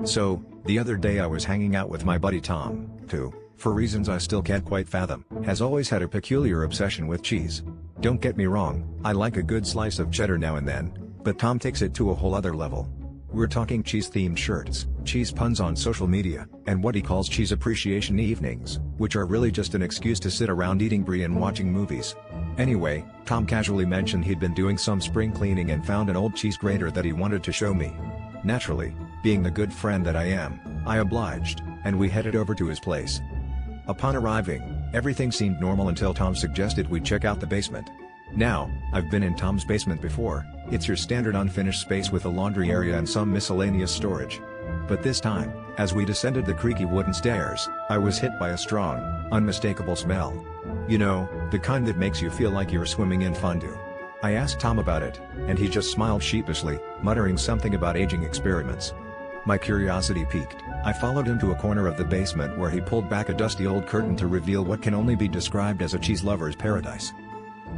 So, the other day I was hanging out with my buddy Tom, who, for reasons I still can't quite fathom, has always had a peculiar obsession with cheese. Don't get me wrong, I like a good slice of cheddar now and then, but Tom takes it to a whole other level. We're talking cheese-themed shirts, cheese puns on social media, and what he calls cheese appreciation evenings, which are really just an excuse to sit around eating brie and watching movies. Anyway, Tom casually mentioned he'd been doing some spring cleaning and found an old cheese grater that he wanted to show me. Naturally, being the good friend that I am, I obliged, and we headed over to his place. Upon arriving, everything seemed normal until Tom suggested we check out the basement. Now, I've been in Tom's basement before. It's your standard unfinished space with a laundry area and some miscellaneous storage. But this time, as we descended the creaky wooden stairs, I was hit by a strong, unmistakable smell. You know, the kind that makes you feel like you're swimming in fondue. I asked Tom about it, and he just smiled sheepishly, muttering something about aging experiments. My curiosity piqued. I followed him to a corner of the basement where he pulled back a dusty old curtain to reveal what can only be described as a cheese lover's paradise.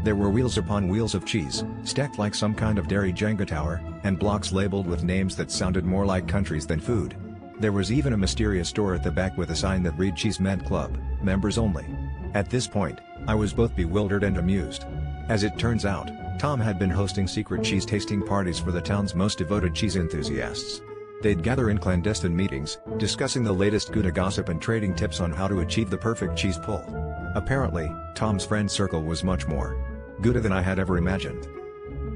There were wheels upon wheels of cheese, stacked like some kind of dairy Jenga tower, and blocks labeled with names that sounded more like countries than food. There was even a mysterious door at the back with a sign that read Cheese Mint Club, members only. At this point, I was both bewildered and amused. As it turns out, Tom had been hosting secret cheese tasting parties for the town's most devoted cheese enthusiasts. They'd gather in clandestine meetings, discussing the latest Gouda gossip and trading tips on how to achieve the perfect cheese pull. Apparently, Tom's friend circle was much more Gouda than I had ever imagined.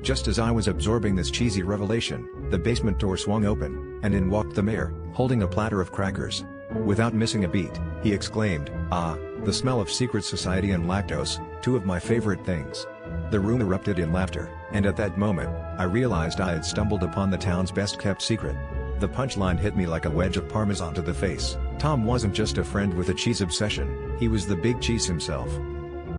Just as I was absorbing this cheesy revelation, the basement door swung open, and in walked the mayor, holding a platter of crackers. Without missing a beat, he exclaimed, "Ah, the smell of secret society and lactose, two of my favorite things." The room erupted in laughter, and at that moment, I realized I had stumbled upon the town's best-kept secret. The punchline hit me like a wedge of parmesan to the face. Tom wasn't just a friend with a cheese obsession, he was the big cheese himself.